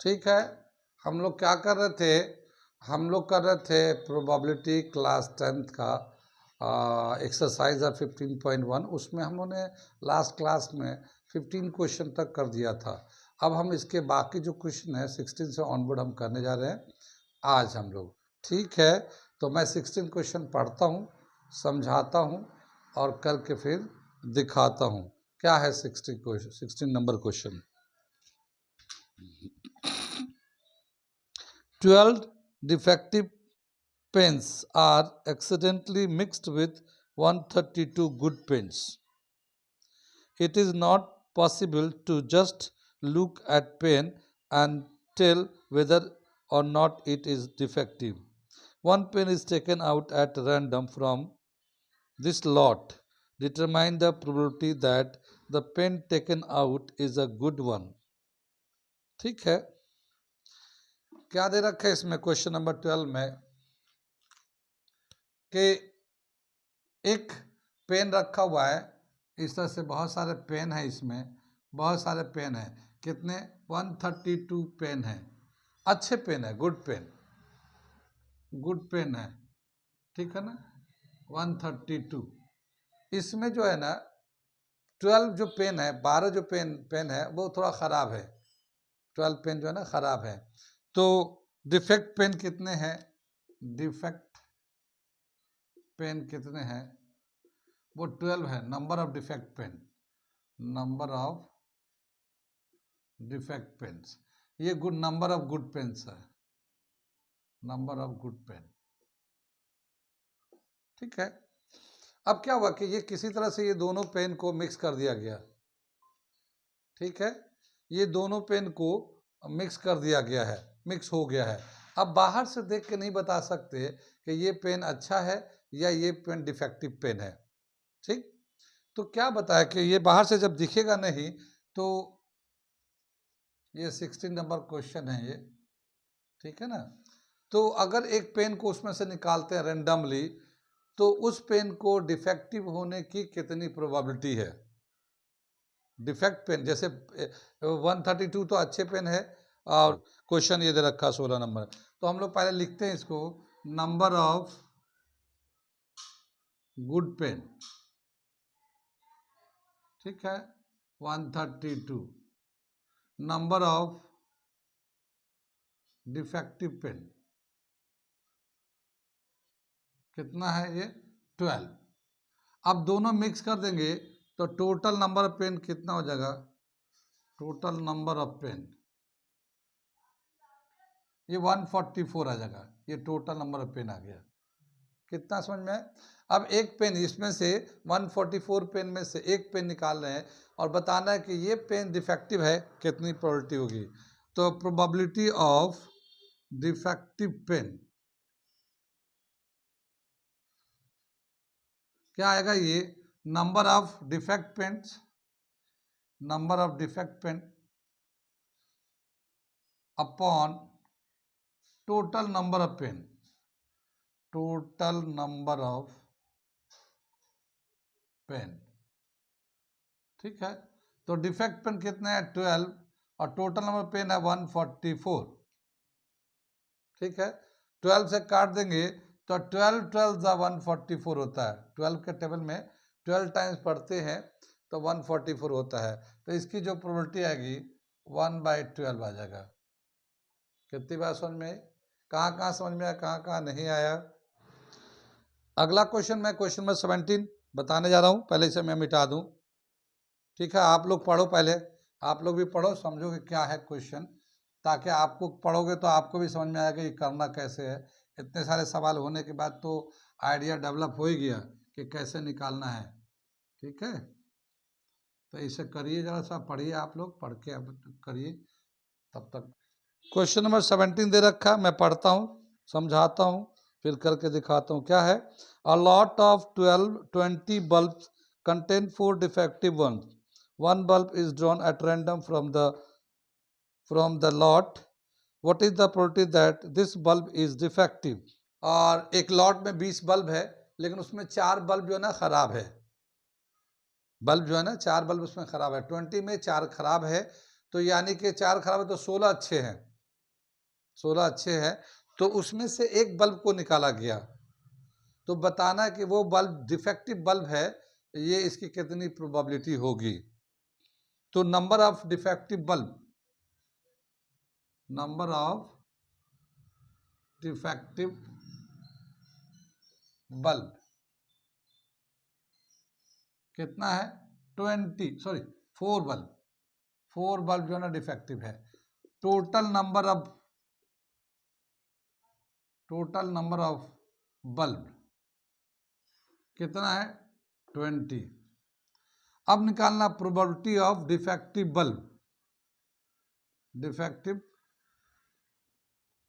ठीक है, हम लोग क्या कर रहे थे, हम लोग कर रहे थे प्रोबेबिलिटी क्लास 10th का एक्सरसाइज 15.1। उसमें हम लोगों ने लास्ट क्लास में 15 क्वेश्चन तक कर दिया था। अब हम इसके बाकी जो क्वेश्चन है 16 से ऑनवर्ड हम करने जा रहे हैं आज हम लोग। ठीक है, तो मैं 16 क्वेश्चन पढ़ता हूँ, समझाता हूँ और करके फिर दिखाता हूँ क्या है 16 number question. 12 defective pens are accidentally mixed with 132 good pens. It is not possible to just look at pen and tell whether or not it is defective. One pen is taken out at random from this lot. Determine the probability that the pen taken out is a good one. ठीक है, क्या दे रखा है इसमें question number 12 में कि एक पेन रखा हुआ है, इस तरह से बहुत सारे पेन है, इसमें बहुत सारे पेन है, कितने 132 पेन है, अच्छे पेन है, गुड पेन है, ठीक है ना 132। इसमें जो है ना 12 जो पेन है, 12 जो पेन है वो थोड़ा ख़राब है, 12 पेन जो है ना ख़राब है। तो डिफेक्ट पेन कितने हैं, डिफेक्ट पेन कितने हैं, वो 12 है। Number of defect pen, number of defect pens, ये good number of good pens है, नंबर ऑफ गुड पेन। ठीक है, अब क्या हुआ कि ये किसी तरह से ये दोनों पेन को मिक्स कर दिया गया। ठीक है, ये दोनों पेन को मिक्स कर दिया गया है, मिक्स हो गया है। अब बाहर से देख के नहीं बता सकते कि ये पेन अच्छा है या ये पेन डिफेक्टिव पेन है। ठीक, तो क्या बताया कि ये बाहर से जब दिखेगा नहीं तो ये 16 नंबर क्वेश्चन है ये, ठीक है ना। तो अगर एक पेन को उसमें से निकालते हैं रेंडमली तो उस पेन को डिफेक्टिव होने की कितनी प्रोबेबिलिटी है। डिफेक्ट पेन जैसे 132 तो अच्छे पेन है और क्वेश्चन ये दे रखा 16 नंबर, तो हम लोग पहले लिखते हैं इसको नंबर ऑफ गुड पेन, ठीक है 132, नंबर ऑफ डिफेक्टिव पेन कितना है ये 12। अब दोनों मिक्स कर देंगे तो टोटल नंबर ऑफ पेन कितना हो जाएगा, टोटल नंबर ऑफ पेन ये 144 आ जाएगा, ये टोटल नंबर ऑफ पेन आ गया। कितना समझ में है। अब एक पेन इसमें से 144 पेन में से एक पेन निकाल रहे हैं और बताना है कि ये पेन डिफेक्टिव है, कितनी प्रोबेबिलिटी होगी। तो प्रोबेबिलिटी ऑफ डिफेक्टिव पेन क्या आएगा, ये number of defect pens, number of defect pen upon total number of pen, total number of pen. ठीक है, तो डिफेक्ट पेन कितने हैं 12 और टोटल नंबर पेन है 144। ठीक है, 12 से काट देंगे तो 12 12 144 होता है। 12 के टेबल में 12 टाइम्स पढ़ते हैं तो 144 होता है। तो इसकी जो प्रोबेबिलिटी आएगी 1/12 आ जाएगा। कितनी बात समझ में आई, कहाँ कहाँ समझ में आया, कहाँ कहाँ नहीं आया। अगला क्वेश्चन मैं क्वेश्चन नंबर 17 बताने जा रहा हूँ, पहले इसे मैं मिटा दूँ। ठीक है, आप लोग पढ़ो, पहले आप लोग भी पढ़ो, समझो कि क्या है क्वेश्चन, ताकि आपको पढ़ोगे तो आपको भी समझ में आएगा कि करना कैसे है। इतने सारे सवाल होने के बाद तो आइडिया डेवलप हो ही गया कि कैसे निकालना है। ठीक है, तो इसे करिए, जरा सा पढ़िए, आप लोग पढ़ के अब करिए तब तक। क्वेश्चन नंबर 17 दे रखा, मैं पढ़ता हूँ, समझाता हूँ, फिर करके दिखाता हूँ क्या है। A lot of 20 bulbs contain 4 defective ones. One bulb is drawn at random from the lot. What is the probability that this bulb is defective? और एक लॉट में 20 बल्ब है, लेकिन उसमें 4 बल्ब जो है ना खराब है, बल्ब जो है ना 4 बल्ब उसमें खराब है। 20 में 4 खराब है, तो यानी कि 4 खराब है तो 16 अच्छे हैं। 16 अच्छे हैं, तो उसमें से एक बल्ब को निकाला गया, तो बताना है कि वो बल्ब डिफेक्टिव बल्ब है, ये इसकी कितनी प्रोबेबिलिटी होगी। तो number of defective bulb, number of defective bulb कितना है, 4 बल्ब, 4 बल्ब जो है ना डिफेक्टिव है। टोटल नंबर ऑफ बल्ब कितना है, 20। अब निकालना प्रोबेबिलिटी ऑफ डिफेक्टिव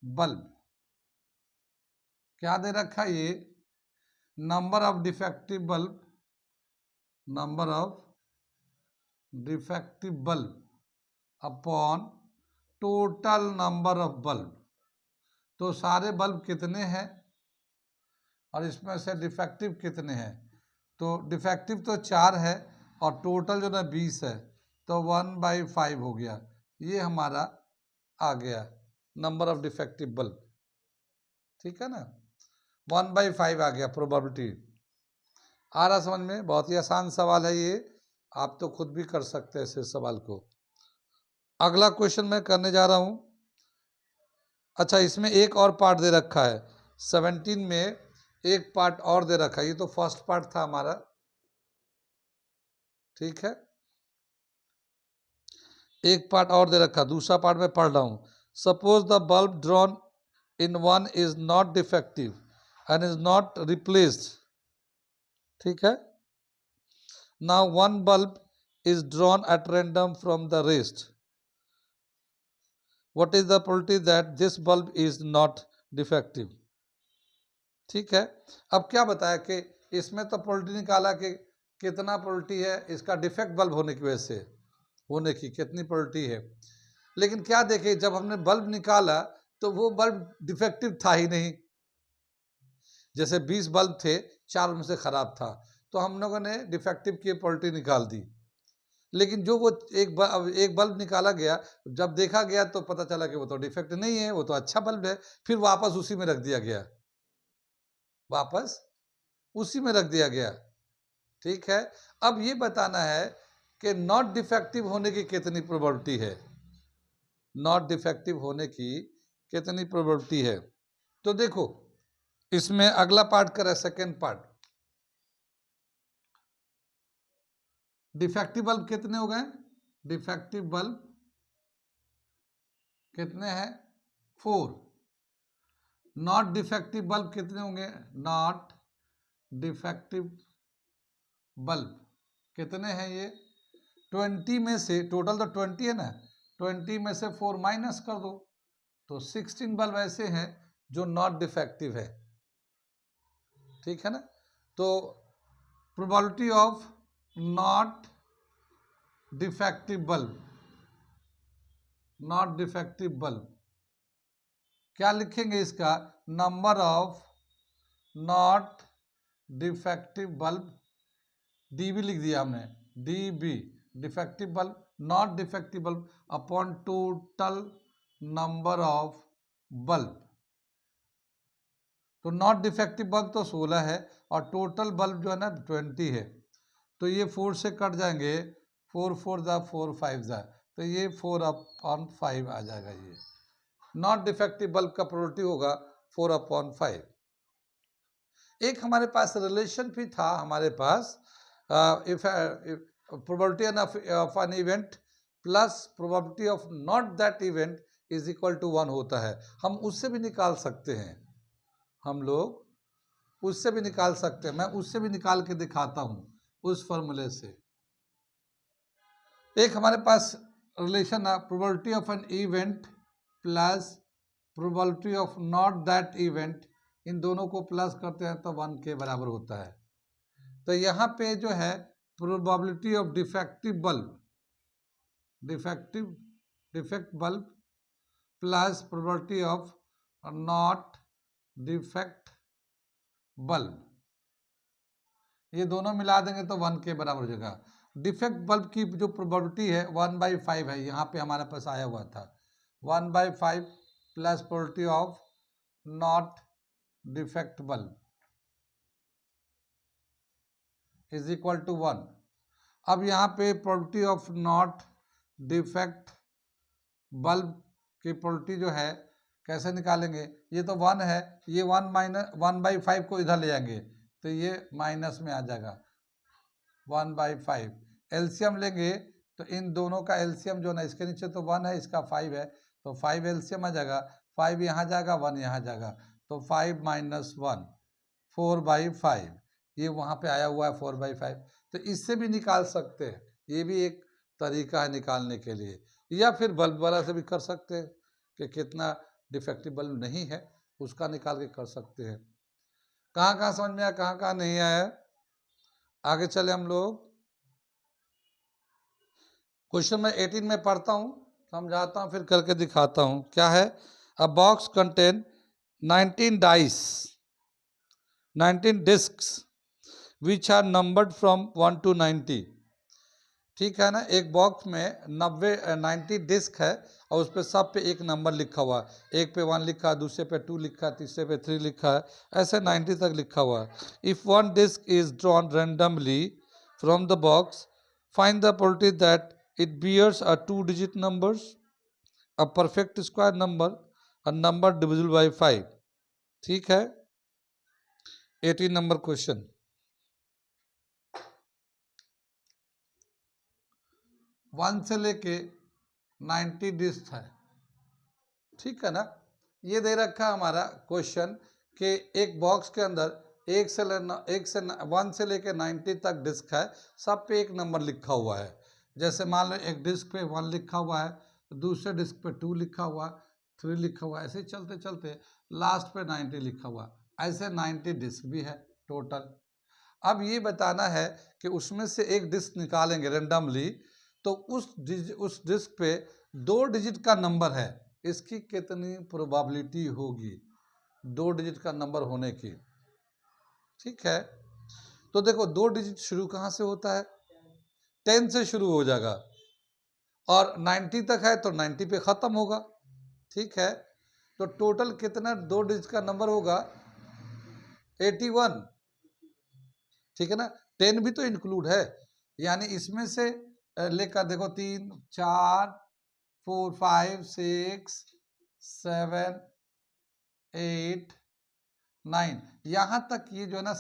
बल्ब, क्या दे रखा है ये, number of defective bulb upon total number of bulb. तो सारे बल्ब कितने हैं और इसमें से डिफेक्टिव कितने हैं, तो डिफेक्टिव तो 4 है और टोटल जो ना 20 है, तो 1/5 हो गया, ये हमारा आ गया नंबर ऑफ डिफेक्टिव बल्ब। ठीक है ना, 1/5 आ गया प्रोबेबिलिटी। आ रहा समझ में, बहुत ही आसान सवाल है ये, आप तो खुद भी कर सकते हैं इस सवाल को। अगला क्वेश्चन मैं करने जा रहा हूं। अच्छा, इसमें एक और पार्ट दे रखा है, 17 में एक पार्ट और दे रखा है, ये तो फर्स्ट पार्ट था हमारा। ठीक है, एक पार्ट और दे रखा, दूसरा पार्ट में पढ़ रहा हूं। Suppose the bulb drawn in one is not defective and is not replaced. ठीक है, now one bulb is drawn at random from the rest, what is the probability that this bulb is not defective. ठीक है, अब क्या बताया कि इसमें तो प्रोबेबिलिटी निकाला कि कितना प्रोबेबिलिटी है इसका डिफेक्ट बल्ब होने की वजह से, होने की कितनी प्रोबेबिलिटी है, लेकिन क्या देखे जब हमने बल्ब निकाला तो वो बल्ब डिफेक्टिव था ही नहीं। जैसे 20 बल्ब थे, 4 उनमें से खराब था, तो हम लोगों ने डिफेक्टिव की प्रोबेबिलिटी निकाल दी। लेकिन जो वो एक बल्ब निकाला गया, जब देखा गया तो पता चला कि वो तो डिफेक्ट नहीं है, वो तो अच्छा बल्ब है, फिर वापस उसी में रख दिया गया, वापस उसी में रख दिया गया। ठीक है, अब ये बताना है कि नॉट डिफेक्टिव होने की कितनी प्रोबेबिलिटी है, नॉट डिफेक्टिव होने की कितनी प्रोबेबिलिटी है। तो देखो इसमें अगला पार्ट करें, सेकेंड पार्ट, डिफेक्टिव बल्ब कितने हो गए, डिफेक्टिव बल्ब कितने हैं, 4। नॉट डिफेक्टिव बल्ब कितने होंगे, नॉट डिफेक्टिव बल्ब कितने हैं ये, 20 में से, टोटल तो 20 है ना, 20 में से 4 माइनस कर दो, तो 16 बल्ब ऐसे हैं जो नॉट डिफेक्टिव है। ठीक है ना, तो probability of not defective bulb, not defective bulb क्या लिखेंगे इसका, number of not defective bulb, dB लिख दिया हमने, dB defective bulb, not defective bulb upon total number of bulb. तो नॉट डिफेक्टिव बल्ब तो 16 है और टोटल बल्ब जो है ना 20 है, तो ये 4 से कट जाएंगे, 4 4 जा 4 5 जा, तो ये 4/5 आ जाएगा। ये नॉट डिफेक्टिव बल्ब का प्रोबेबिलिटी होगा 4/5। एक हमारे पास रिलेशन भी था, हमारे पास if probability of an event plus probability of not that event is equal to 1 होता है। हम उससे भी निकाल सकते हैं, हम लोग उससे भी निकाल सकते हैं, मैं उससे भी निकाल के दिखाता हूं उस फॉर्मूले से। एक हमारे पास रिलेशन है, probability of an event plus probability of not that event, इन दोनों को प्लस करते हैं तो 1 के बराबर होता है। तो यहाँ पे जो है probability of defect bulb plus probability of not defect bulb, ये दोनों मिला देंगे तो 1 के बराबर हो जाएगा। डिफेक्ट बल्ब की जो प्रोबेबिलिटी है 1/5 है, यहाँ पे हमारे पास आया हुआ था 1/5 plus probability of not defectable is equal to 1। अब यहाँ पे probability of not defect bulb की प्रोबेबिलिटी जो है कैसे निकालेंगे, ये तो 1 है, ये 1/5 को इधर ले जाएंगे तो ये माइनस में आ जाएगा 1/5। एलसीएम लेंगे तो इन दोनों का एलसीएम जो ना, इसके नीचे तो 1 है, इसका 5 है, तो 5 एलसीएम आ जाएगा, 5 यहाँ जाएगा, 1 यहाँ जाएगा, तो 5 - 1 4/5, ये वहाँ पे आया हुआ है 4/5। तो इससे भी निकाल सकते हैं, ये भी एक तरीका है निकालने के लिए, या फिर बल्ब वाला से भी कर सकते हैं कि कितना डिफेक्टिव बल्ब नहीं है उसका निकाल के कर सकते हैं। कहाँ कहाँ समझ में आया, कहाँ कहाँ नहीं आया, आगे चले हम लोग। क्वेश्चन मैं 18 में पढ़ता हूँ, समझाता हूँ, फिर करके दिखाता हूँ क्या है। A box contain 19 dice 19 discs which are numbered from 1 to 90। ठीक है ना, एक बॉक्स में 90 डिस्क है और उस पर सब पे एक नंबर लिखा हुआ है, एक पे 1 लिखा है, दूसरे पे 2 लिखा है, तीसरे पे 3 लिखा है, ऐसे 90 तक लिखा हुआ है। If one disc is drawn randomly from the box, find the probability that it bears a 2-digit numbers, a perfect square number, a number divisible by 5। ठीक है, 18 नंबर क्वेश्चन। 1 से लेके 90 डिस्क है, ठीक है ना। ये दे रखा हमारा क्वेश्चन कि एक बॉक्स के अंदर 1 से 1 से लेके 90 तक डिस्क है, सब पे एक नंबर लिखा हुआ है। जैसे मान लो एक डिस्क पे 1 लिखा हुआ है, दूसरे डिस्क पे 2 लिखा हुआ, 3 लिखा हुआ, ऐसे चलते चलते लास्ट पे 90 लिखा हुआ, ऐसे 90 डिस्क भी है टोटल। अब ये बताना है कि उसमें से एक डिस्क निकालेंगे रेंडमली, तो उस डिस्क पे 2 डिजिट का नंबर है, इसकी कितनी प्रोबेबिलिटी होगी 2 डिजिट का नंबर होने की। ठीक है, तो देखो 2 डिजिट शुरू कहाँ से होता है, 10 से शुरू हो जाएगा और 90 तक है तो 90 पे ख़त्म होगा। ठीक है, तो टोटल कितना 2 डिजिट का नंबर होगा 81। ठीक है ना, 10 भी तो इंक्लूड है, यानी इसमें से लेकर देखो 3 4 4 5 6 7 8 9, यहाँ तक ये जो है ना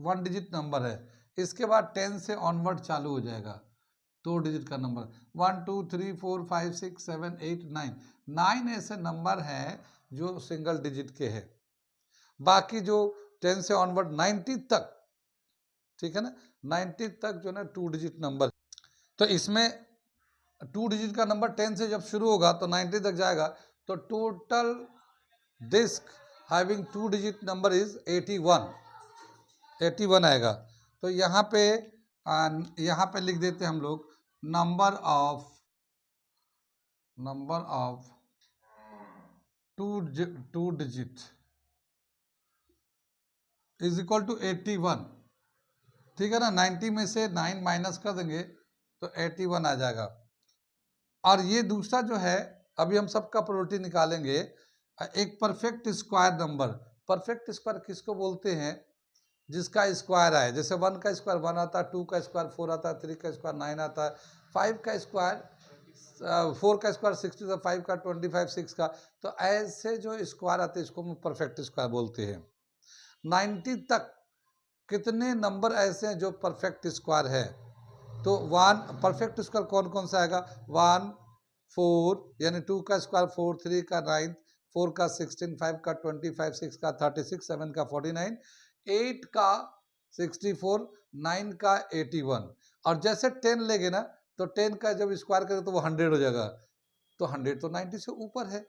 1 डिजिट नंबर है। इसके बाद 10 से ऑनवर्ड चालू हो जाएगा 2 डिजिट का नंबर, 1 2 3 4 5 6 7 8 9, 9 ऐसे नंबर हैं जो सिंगल डिजिट के हैं। बाकी जो 10 से ऑनवर्ड 90 तक, ठीक है ना, 90 तक जो है ना 2 डिजिट नंबर। तो इसमें 2 डिजिट का नंबर 10 से जब शुरू होगा तो 90 तक जाएगा, तो total disc having 2 digit number is 81 आएगा। तो यहाँ पे लिख देते हैं हम लोग number of 2 digit is equal to 81। ठीक है ना, 90 में से 9 माइनस कर देंगे तो 81 आ जाएगा। और ये दूसरा जो है, अभी हम सबका प्रोबेबिलिटी निकालेंगे। एक perfect square number, perfect square किसको बोलते हैं, जिसका स्क्वायर आए, जैसे 1 का स्क्वायर 1 आता है, 2 का स्क्वायर 4 आता है, 3 का स्क्वायर 9 आता है, 5 का स्क्वायर 4 का स्क्वायर 60, 5 का 25, 6 का, तो ऐसे जो स्क्वायर आते हैं इसको हम परफेक्ट स्क्वायर बोलते हैं। 90 तक कितने नंबर ऐसे हैं जो परफेक्ट स्क्वायर है, तो 1 परफेक्ट स्क्वायर कौन कौन सा आएगा, 1 4 यानी 2 का स्क्वायर 4, 3 का 9, 4 का 16, 5 का 25, 6 का 36, 7 का 49, 8 का 64, 9 का 81। और जैसे 10 लेंगे ना तो 10 का जब स्क्वायर करें तो वो 100 हो जाएगा, तो 100 तो 90 से ऊपर है।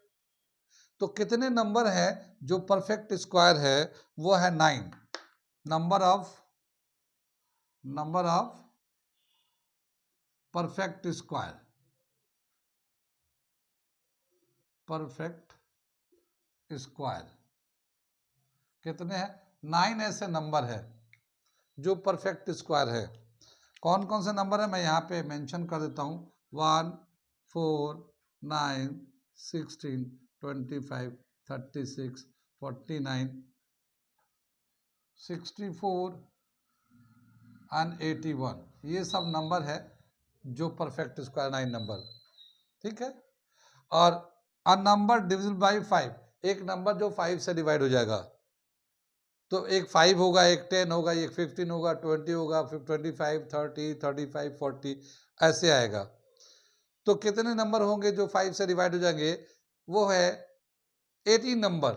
तो कितने नंबर हैं जो परफेक्ट स्क्वायर है, वो है 9। Number of perfect square, perfect square कितने हैं, 9 ऐसे नंबर है जो परफेक्ट स्क्वायर है। कौन कौन से नंबर है मैं यहाँ पे मेंशन कर देता हूँ, 1 4 9 16 25, 36, 49, 64 एंड 81, ये सब नंबर है जो परफेक्ट स्क्वायर 9 नंबर, ठीक है। और अ नंबर डिविजिबल बाय 5, एक नंबर जो 5 से डिवाइड हो जाएगा, तो एक 5 होगा, एक 10 होगा, एक 15 होगा, 20 होगा, फिर 25, 30, 35, 40 ऐसे आएगा। तो कितने नंबर होंगे जो 5 से डिवाइड हो जाएंगे? वो है 18 नंबर।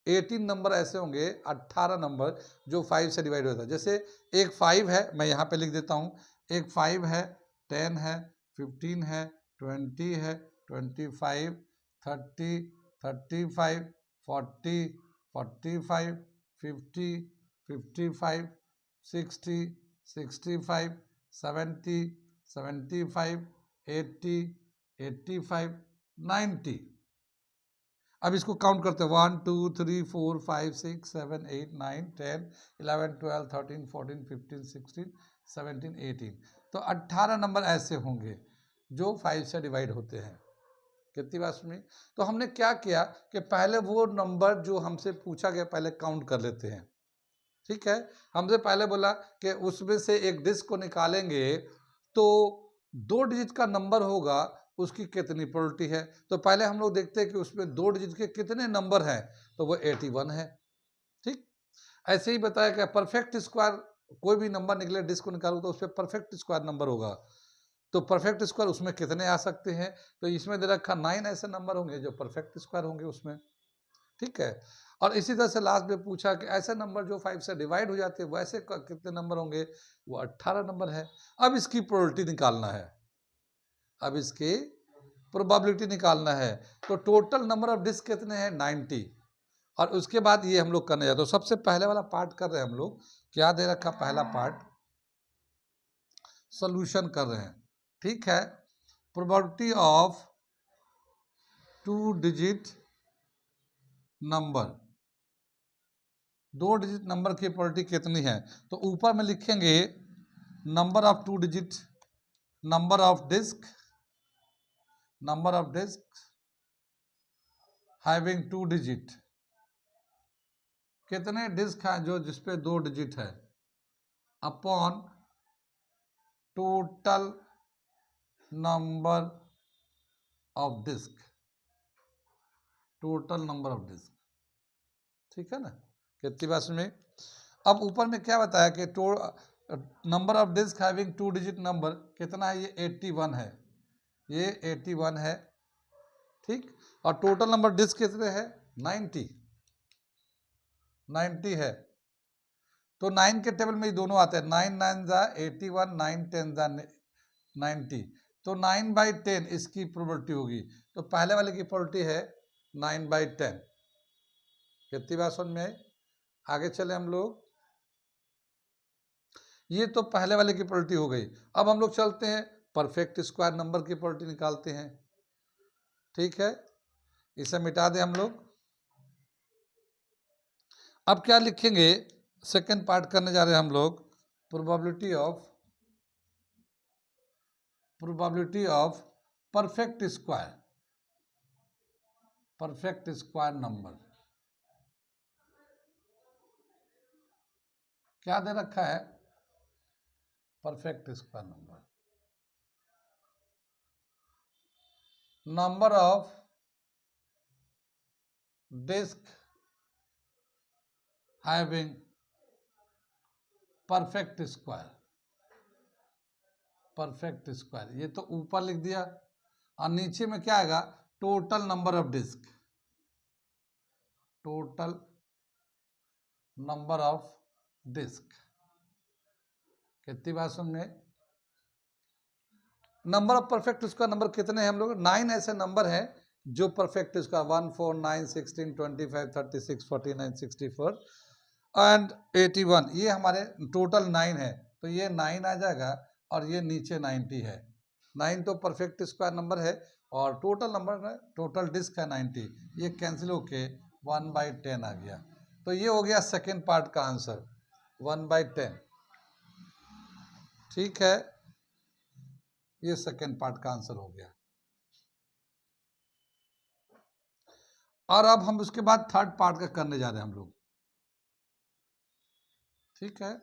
18 नंबर ऐसे होंगे, 18 नंबर जो 5 से डिवाइड होता है। जैसे एक 5 है, मैं यहाँ पे लिख देता हूँ, एक 5 है, 10 है, 15 है, 20 है, 25, 30, 35, 40, 45, 50, 55, 60, 65, 70, 75, 80, 85, 90। अब इसको काउंट करते हैं, 1 2 3 4 5 6 7 8 9 10 11 12 13 14 15 16 17 18। तो 18 नंबर ऐसे होंगे जो 5 से डिवाइड होते हैं। कितनी बात सुनी? तो हमने क्या किया कि पहले वो नंबर जो हमसे पूछा गया पहले काउंट कर लेते हैं, ठीक है। हमसे पहले बोला कि उसमें से एक डिस्क को निकालेंगे तो 2 डिजिट का नंबर होगा, उसकी कितनी प्रोबेबिलिटी है। तो पहले हम लोग देखते हैं कि उसमें 2 डिजिट के कितने नंबर हैं, तो वो 81 है, ठीक। ऐसे ही बताया कि परफेक्ट स्क्वायर, कोई भी नंबर निकले डिस्क को निकालो तो उस पर परफेक्ट स्क्वायर नंबर होगा, तो परफेक्ट स्क्वायर उसमें कितने आ सकते हैं, तो इसमें दे रखा 9 ऐसे नंबर होंगे जो परफेक्ट स्क्वायर होंगे उसमें, ठीक है। और इसी तरह से लास्ट में पूछा कि ऐसे नंबर जो 5 से डिवाइड हो जाते हैं वैसे कितने नंबर होंगे, वो 18 नंबर है। अब इसकी प्रोबेबिलिटी निकालना है, अब इसकी प्रोबेबिलिटी निकालना है। तो टोटल नंबर ऑफ डिस्क कितने हैं, 90। और उसके बाद ये हम लोग करने जाते हैं। तो सबसे पहले वाला पार्ट कर रहे हैं हम लोग, क्या दे रखा, पहला पार्ट सॉल्यूशन कर रहे हैं, ठीक है। Probability of 2 digit number, 2 digit number की प्रोबेबिलिटी कितनी है, तो ऊपर में लिखेंगे number of 2 digit, number of disc, number of disc having 2 digit, कितने डिस्क हैं जो जिसपे 2 डिजिट है, upon total number of disc, total number of disc, ठीक है ना। कितनी बात में? अब ऊपर में क्या बताया कि number of disc having 2 digit number कितना है, ये 81 है, ये 81 है, ठीक। और टोटल नंबर डिस्क कितने हैं, 90 है। तो 9 के टेबल में ये दोनों आते हैं, 9 9 जा 81, 9 10 जा 90, तो 9/10 इसकी प्रोबेबिलिटी होगी। तो पहले वाले की प्रोबेबिलिटी है 9/10। कितनी बात समझ में आई? आगे चले हम लोग, ये तो पहले वाले की प्रोबेबिलिटी हो गई। अब हम लोग चलते हैं परफेक्ट स्क्वायर नंबर की प्रोबेबिलिटी निकालते हैं, ठीक है। इसे मिटा दें हम लोग। अब क्या लिखेंगे, सेकंड पार्ट करने जा रहे हैं हम लोग, probability of perfect square, perfect square number. क्या दे रखा है, perfect square number, number of disc having perfect square, perfect square, ये तो ऊपर लिख दिया। और नीचे में क्या आएगा, total number of disc, total number of disc. कितनी बात समझ में? Number of perfect square number कितने हैं हम लोग, 9 ऐसे नंबर हैं जो परफेक्ट स्क्वायर, 1 4 9 16 25 36 49 64 एंड 81, ये हमारे टोटल 9 है। तो ये 9 आ जाएगा और ये नीचे 90 है। 9 तो परफेक्ट स्क्वायर नंबर है और टोटल नंबर है, टोटल डिस्क है 90, ये कैंसिल होके 1/10 आ गया। तो ये हो गया सेकेंड पार्ट का आंसर, 1/10, ठीक है। ये सेकेंड पार्ट का आंसर हो गया। और अब हम उसके बाद थर्ड पार्ट का करने जा रहे हैं हम लोग। ठीक है,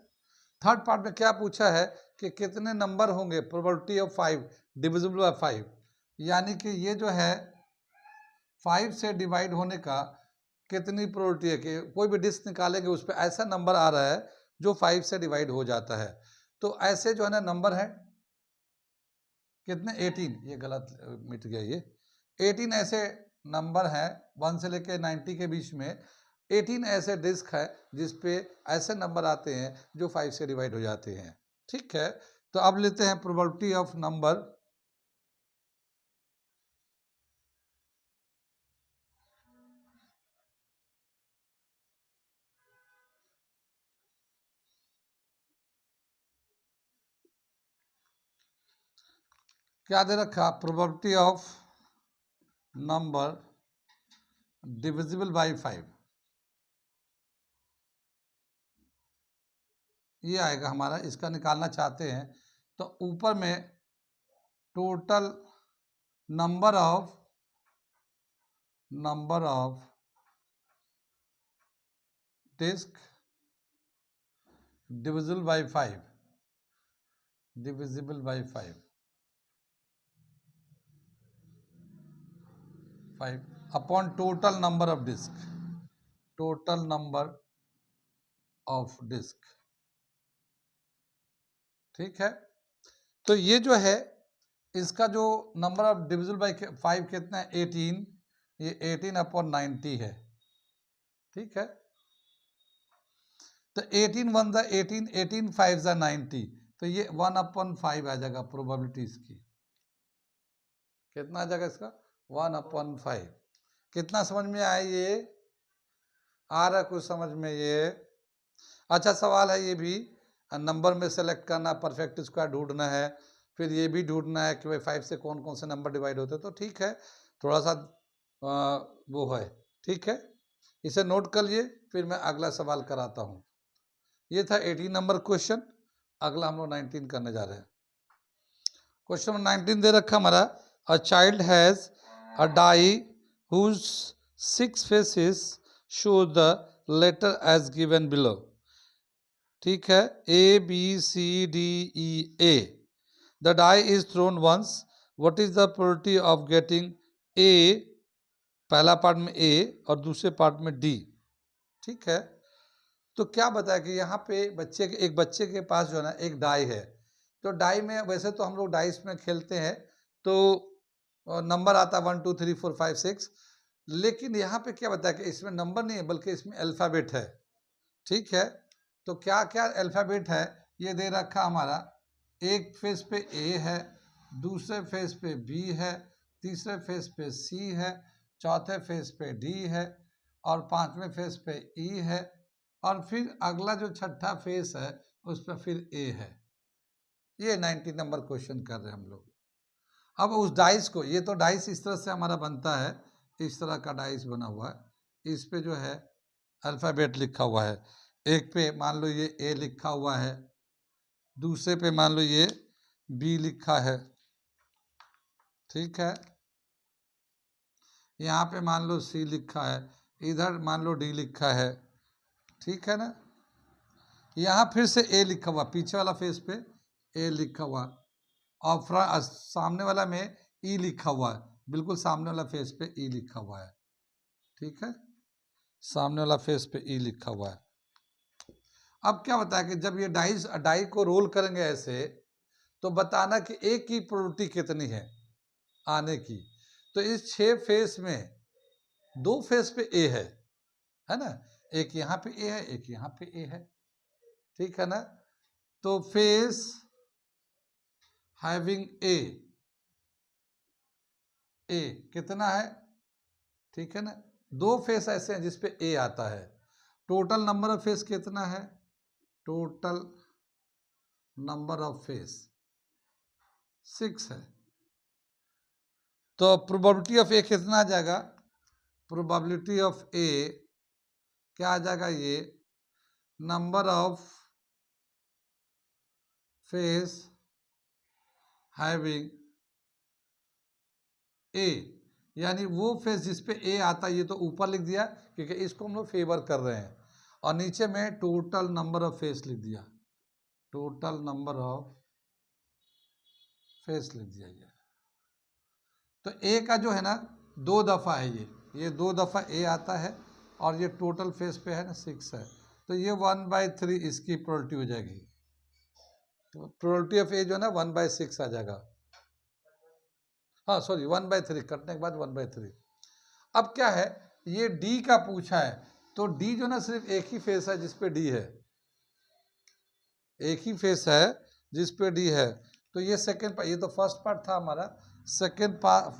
थर्ड पार्ट में क्या पूछा है कि कितने नंबर होंगे प्रोबेबिलिटी ऑफ 5 डिविजिबल बाय 5, यानी कि ये जो है 5 से डिवाइड होने का कितनी प्रोबेबिलिटी है कि कोई भी डिस्क निकालेंगे उस पर ऐसा नंबर आ रहा है जो 5 से डिवाइड हो जाता है। तो ऐसे जो है ना नंबर है कितने 18, ये गलत मिट गया, ये 18 ऐसे नंबर हैं 1 से लेकर 90 के बीच में। 18 ऐसे डिस्क है जिसपे ऐसे नंबर आते हैं जो 5 से डिवाइड हो जाते हैं। ठीक है, तो अब लेते हैं प्रोबेबिलिटी ऑफ नंबर। क्या दे रखा, probability of number divisible by 5, ये आएगा हमारा। इसका निकालना चाहते हैं तो ऊपर में total number of disc divisible by 5, divisible by 5 upon total number of disc, total number of disc. ठीक है, तो ये जो है इसका जो नंबर ऑफ डिविजिबल बाय 5 कितना है 18, ये 18 अपॉन 90 है। ठीक है, तो 18 1 ज़ा 18, 18 5 ज़ा 90, तो ये 1/5 आ जाएगा प्रोबेबिलिटी इसकी। कितना आ जाएगा इसका 1/5। कितना समझ में आया, ये आ रहा है कुछ समझ में ये? अच्छा सवाल है ये भी, नंबर में सेलेक्ट करना, परफेक्ट स्क्वायर ढूंढना है, फिर ये भी ढूंढना है कि भाई 5 से कौन कौन से नंबर डिवाइड होते हैं। तो ठीक है, थोड़ा सा वो है। ठीक है, इसे नोट कर लिए, फिर मैं अगला सवाल कराता हूँ। ये था 18 नंबर क्वेश्चन। अगला हम लोग 19 करने जा रहे हैं। क्वेश्चन नंबर 19 दे रखा हमारा, a child has a die whose 6 faces show the letter as given below. ठीक है, A B C D E A, the die is thrown once, what is the probability of getting A, पहला part में ए और दूसरे part में D. ठीक है, तो क्या बताया कि यहाँ पे एक बच्चे के पास जो है ना एक डाई है। तो डाई में वैसे तो हम लोग डाइस में खेलते हैं तो नंबर आता है 1 2 3 4 5 6, लेकिन यहाँ पे क्या बताया कि इसमें नंबर नहीं है बल्कि इसमें अल्फ़ाबेट है। ठीक है, तो क्या क्या अल्फ़ाबेट है ये दे रखा हमारा। एक फेस पे ए है, दूसरे फेस पे बी है, तीसरे फेस पे सी है, चौथे फेस पे डी है और पांचवें फेस पे ई है, और फिर अगला जो छठा फेस है उस पर फिर ए है। ये 90 नंबर क्वेश्चन कर रहे हैं हम लोग। अब उस डाइस को, ये तो डाइस इस तरह से हमारा बनता है, इस तरह का डाइस बना हुआ है, इस पे जो है अल्फ़ाबेट लिखा हुआ है। एक पे मान लो ये ए लिखा हुआ है, दूसरे पे मान लो ये बी लिखा है। ठीक है, यहाँ पे मान लो सी लिखा है, इधर मान लो डी लिखा है। ठीक है ना, यहाँ फिर से ए लिखा हुआ, पीछे वाला फेस पे ए लिखा हुआ और सामने वाला में ई लिखा हुआ है, बिल्कुल सामने वाला फेस पे ई लिखा हुआ है। ठीक है, सामने वाला फेस पे ई लिखा हुआ है। अब क्या बताया कि जब ये डाई को रोल करेंगे ऐसे तो बताना कि ए की प्रोबेबिलिटी कितनी है आने की। तो इस 6 फेस में 2 फेस पे ए है ना, एक यहाँ पे ए है, एक यहाँ पे ए है। ठीक है ना, तो फेस हैविंग ए कितना है? ठीक है ना, 2 फेस ऐसे हैं जिसपे ए आता है। टोटल नंबर ऑफ फेस कितना है? टोटल नंबर ऑफ फेस 6 है। तो प्रोबेबिलिटी ऑफ ए कितना आ जाएगा? प्रोबेबिलिटी ऑफ ए क्या आ जाएगा? ये number of face having a यानी वो फेस जिस पे ए आता है ये तो ऊपर लिख दिया क्योंकि इसको हम लोग फेवर कर रहे हैं, और नीचे में टोटल नंबर ऑफ फेस लिख दिया, टोटल नंबर ऑफ फेस लिख दिया। ये तो ए का जो है ना 2 दफ़ा है, ये 2 दफ़ा ए आता है, और ये टोटल फेस पे है ना 6 है, तो ये 1/3 इसकी प्रोबेबिलिटी हो जाएगी। तो प्रोबेबिलिटी ऑफ ए जो है ना 1/6 आ जाएगा, हाँ सॉरी 1/3, कटने के बाद 1/3। अब क्या है, ये डी का पूछा है, तो डी जो ना सिर्फ एक ही फेस है जिस पे डी है, एक ही फेस है जिस पे डी है, तो ये सेकंड पार्ट, ये तो फर्स्ट पार्ट था हमारा, सेकंड पार्ट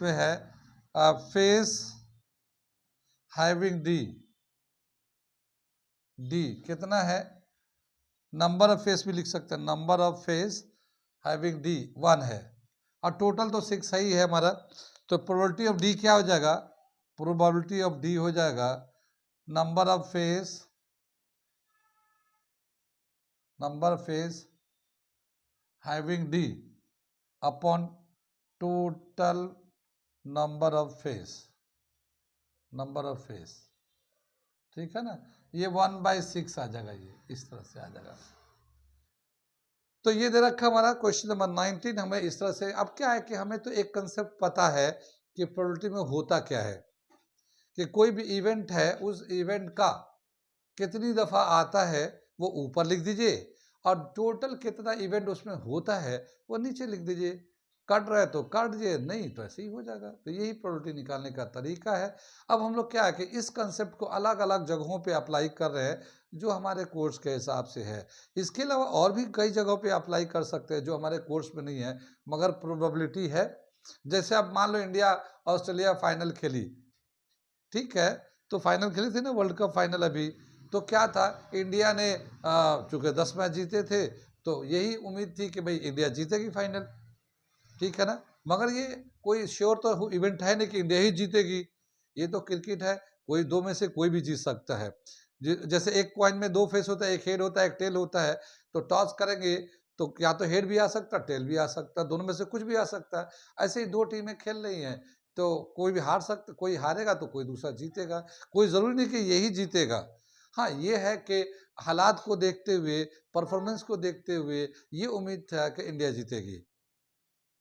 पे है फेस हैविंग डी, डी कितना है, नंबर ऑफ फेस भी लिख सकते हैं, number of face having D 1 है, और टोटल तो 6 ही है हमारा, तो प्रोबेबिलिटी ऑफ डी क्या हो जाएगा, प्रोबेबिलिटी ऑफ डी हो जाएगा number of face having D upon total number of face, ठीक है ना, ये 1/6 आ जाएगा, ये इस तरह से आ जाएगा। तो ये दे रखा हमारा क्वेश्चन नंबर 19 हमें इस तरह से। अब क्या है कि हमें तो एक कंसेप्ट पता है कि प्रोबेबिलिटी में होता क्या है, कि कोई भी इवेंट है उस इवेंट का कितनी दफ़ा आता है वो ऊपर लिख दीजिए, और टोटल कितना इवेंट उसमें होता है वो नीचे लिख दीजिए, कट रहा है तो काट दीजिए, नहीं तो ऐसे ही हो जाएगा। तो यही प्रोबेबिलिटी निकालने का तरीका है। अब हम लोग क्या है कि इस कंसेप्ट को अलग अलग जगहों पे अप्लाई कर रहे हैं जो हमारे कोर्स के हिसाब से है। इसके अलावा और भी कई जगहों पे अप्लाई कर सकते हैं जो हमारे कोर्स में नहीं है मगर प्रोबेबिलिटी है। जैसे अब मान लो इंडिया ऑस्ट्रेलिया फाइनल खेली, ठीक है, तो फाइनल खेली थी ना वर्ल्ड कप फाइनल अभी, तो क्या था, इंडिया ने चूंकि 10 मैच जीते थे तो यही उम्मीद थी कि भाई इंडिया जीतेगी फाइनल, ठीक है ना, मगर ये कोई श्योर तो इवेंट है नहीं कि इंडिया ही जीतेगी, ये तो क्रिकेट है, कोई दो में से कोई भी जीत सकता है। जैसे एक कॉइन में 2 फेस होता है, एक हेड होता है एक टेल होता है, तो टॉस करेंगे तो या तो हेड भी आ सकता है टेल भी आ सकता है, दोनों में से कुछ भी आ सकता है। ऐसे ही 2 टीमें खेल रही हैं तो कोई भी हार सकता, कोई हारेगा तो कोई दूसरा जीतेगा, कोई जरूरी नहीं कि यही जीतेगा। हाँ ये है कि हालात को देखते हुए, परफॉर्मेंस को देखते हुए ये उम्मीद था कि इंडिया जीतेगी,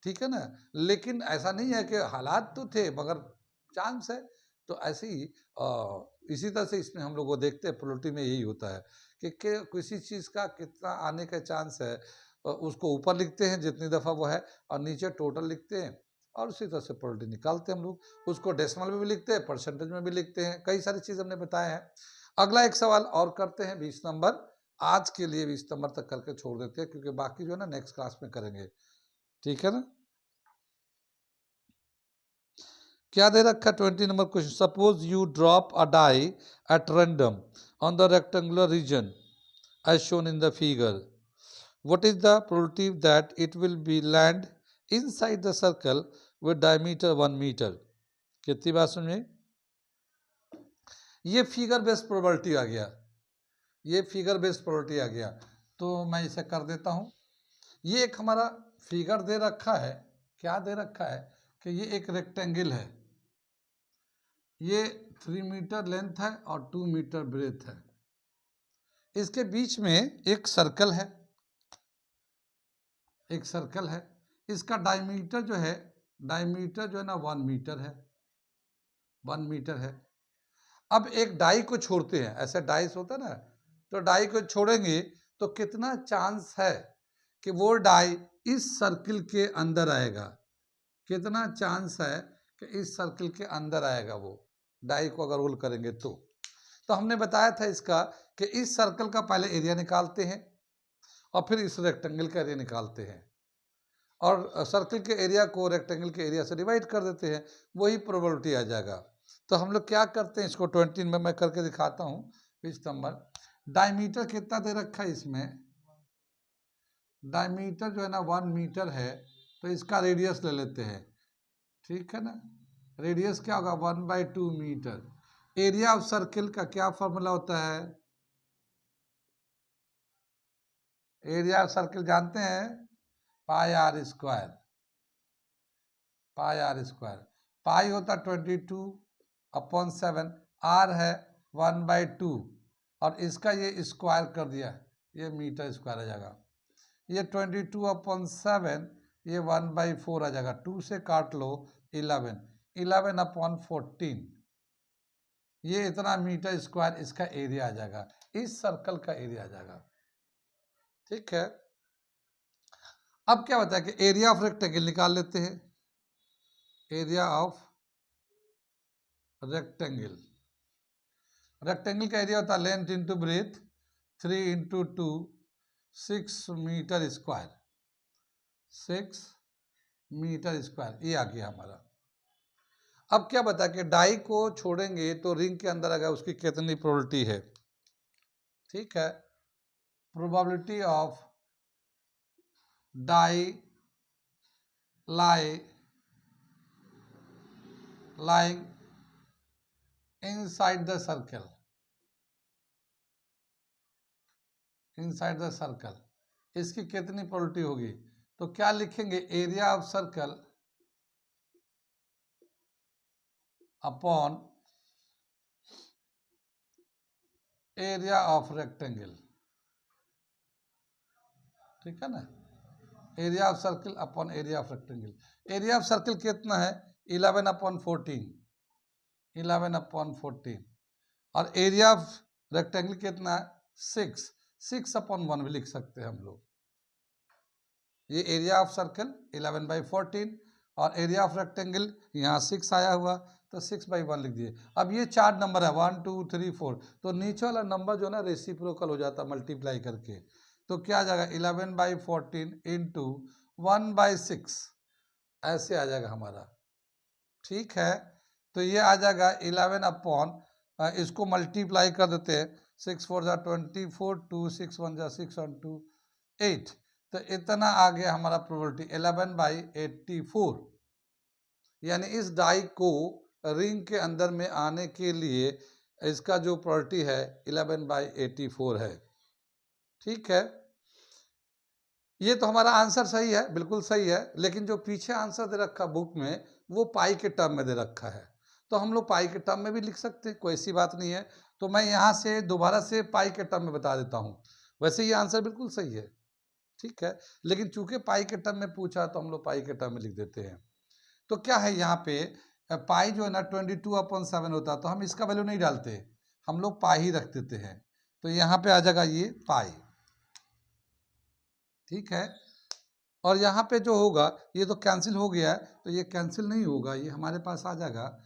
ठीक है ना, लेकिन ऐसा नहीं है कि हालात तो थे मगर चांस है। तो ऐसे ही इसी तरह से इसमें हम लोग वो देखते हैं, प्रोबेबिलिटी में यही होता है कि किसी चीज़ का कितना आने का चांस है, उसको ऊपर लिखते हैं जितनी दफ़ा वो है, और नीचे टोटल लिखते हैं, और उसी तरह से प्रोबेबिलिटी निकालते हैं हम लोग। उसको डेसिमल में भी लिखते हैं, परसेंटेज में भी लिखते हैं, कई सारी चीज़ हमने बताए हैं। अगला एक सवाल और करते हैं 20 नंबर, आज के लिए 20 नंबर तक करके छोड़ देते हैं क्योंकि बाकी जो है ना नेक्स्ट क्लास में करेंगे, ठीक है ना। क्या दे रखा 20 number question, suppose you drop a die at random on the rectangular region as shown in the figure, what is the probability that it will be land inside the circle with diameter 1 meter। कितनी बात समझे, ये figure based probability आ गया, ये figure based probability आ गया, तो मैं इसे कर देता हूं। ये एक हमारा फिगर दे रखा है, क्या दे रखा है कि ये एक रेक्टेंगल है, ये 3 मीटर लेंथ है और 2 मीटर ब्रेथ है, इसके बीच में एक सर्कल है, एक सर्कल है, इसका डायमीटर जो है, डायमीटर जो है ना 1 मीटर है, 1 मीटर है। अब एक डाई को छोड़ते हैं, ऐसे डाइस होता है ना, तो डाई को छोड़ेंगे तो कितना चांस है कि वो डाई इस सर्किल के अंदर आएगा, कितना चांस है कि इस सर्किल के अंदर आएगा वो डाई को अगर रोल करेंगे तो हमने बताया था इसका कि इस सर्कल का पहले एरिया निकालते हैं और फिर इस रेक्टेंगल का एरिया निकालते हैं, और सर्किल के एरिया को रेक्टेंगल के एरिया से डिवाइड कर देते हैं, वही प्रोबेबिलिटी आ जाएगा। तो हम लोग क्या करते हैं, इसको 20 में मैं करके दिखाता हूँ। 20 नंबर डायमीटर कितना दे रखा है, इसमें डायमीटर जो है ना 1 मीटर है, तो इसका रेडियस ले लेते हैं, ठीक है ना, रेडियस क्या होगा 1/2 मीटर। एरिया ऑफ सर्किल का क्या फॉर्मूला होता है, एरिया ऑफ सर्किल जानते हैं, pi R square, pi R square. Pi होता 22/7, आर है 1/2 और इसका ये स्क्वायर कर दिया, ये मीटर स्क्वायर आ जाएगा। ये 22/7, ये 1/4 आ जाएगा, 2 से काट लो 11, 11/14, ये इतना मीटर स्क्वायर इसका एरिया आ जाएगा, इस सर्कल का एरिया आ जाएगा। ठीक है, अब क्या बताया कि एरिया ऑफ रेक्टेंगल निकाल लेते हैं। एरिया ऑफ रेक्टेंगल, रेक्टेंगल का एरिया होता है length into breadth, 3 × 2 6 metre square, 6 metre square, ये आ गया हमारा। अब क्या बता कि डाई को छोड़ेंगे तो रिंग के अंदर अगर उसकी कितनी प्रोबेबिलिटी है। ठीक है, probability of die lying inside the circle, inside the circle, इसकी कितनी प्रोबेबिलिटी होगी। तो क्या लिखेंगे, area of circle upon area of rectangle. ठीक है ना, area of circle upon area of rectangle. Area of circle कितना है, 11/14, 11/14 और एरिया ऑफ रेक्टेंगल कितना है, 6, 6/1 भी लिख सकते हैं हम लोग। ये एरिया ऑफ सर्कल 11/14 और एरिया ऑफ रेक्टेंगल यहाँ 6 आया हुआ, तो 6/1 लिख दिए। अब ये 4 नंबर है 1 2 3 4, तो नीचे वाला नंबर जो है ना रेसिप्रोकल हो जाता है मल्टीप्लाई करके, तो क्या आ जाएगा 11/14 इंटू 1/6, ऐसे आ जाएगा हमारा। ठीक है, तो ये आ जाएगा 11 इसको मल्टीप्लाई कर देते हैं, 6 4 जा 24, 2 6 1 जा 6 1 2 8, तो इतना आ गया हमारा प्रोबेबिलिटी 11/84। यानी इस डाई को रिंग के अंदर में आने के लिए इसका जो प्रोबेबिलिटी है 11/84 है। ठीक है, ये तो हमारा आंसर सही है, बिल्कुल सही है, लेकिन जो पीछे आंसर दे रखा बुक में वो पाई के टर्म में दे रखा है, तो हम लोग पाई के टर्म में भी लिख सकते हैं, कोई ऐसी बात नहीं है। तो मैं यहाँ से दोबारा से पाई के टर्म में बता देता हूँ, वैसे ये आंसर बिल्कुल सही है। ठीक है, लेकिन चूंकि पाई के टर्म में पूछा तो हम लोग पाई के टर्म में लिख देते हैं। तो क्या है यहाँ पे पाई जो है ना 22/7 होता है, तो हम इसका वैल्यू नहीं डालते, हम लोग पाई ही रख देते हैं, तो यहाँ पे आ जाएगा ये पाई। ठीक है, और यहाँ पे जो होगा ये तो कैंसिल हो गया है, तो ये कैंसिल नहीं होगा, ये हमारे पास आ जाएगा,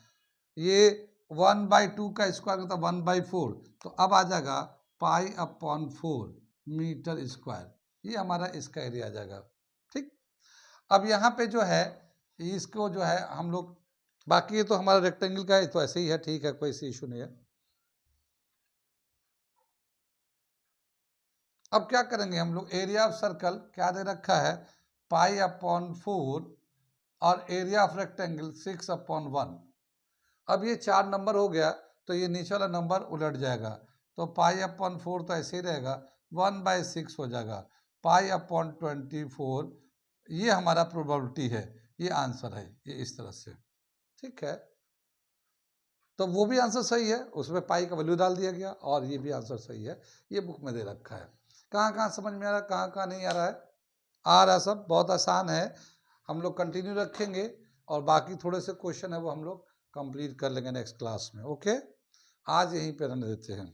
ये 1/2 का स्क्वायर होता है 1/4, तो अब आ जाएगा π/4 मीटर स्क्वायर, ये हमारा इसका एरिया आ जाएगा। ठीक, अब यहाँ पे जो है इसको जो है हम लोग, बाकी ये तो हमारा रेक्टेंगल का है तो ऐसे ही है, ठीक है, कोई सी इशू नहीं है। अब क्या करेंगे हम लोग, एरिया ऑफ सर्कल क्या दे रखा है, π/4 और एरिया ऑफ रेक्टेंगल 6/1। अब ये 4 नंबर हो गया, तो ये नीचे वाला नंबर उलट जाएगा, तो π/4 तो ऐसे ही रहेगा, 1/6 हो जाएगा, π/24, ये हमारा प्रोबेबिलिटी है, ये आंसर है, ये इस तरह से। ठीक है, तो वो भी आंसर सही है, उसमें पाई का वैल्यू डाल दिया गया, और ये भी आंसर सही है, ये बुक में दे रखा है। कहाँ कहाँ समझ में आ रहा है, कहाँ कहाँ नहीं आ रहा है, आ रहा सब, बहुत आसान है, हम लोग कंटिन्यू रखेंगे और बाकी थोड़े से क्वेश्चन है वो हम लोग कंप्लीट कर लेंगे नेक्स्ट क्लास में। ओके, आज यहीं पे रहने देते हैं।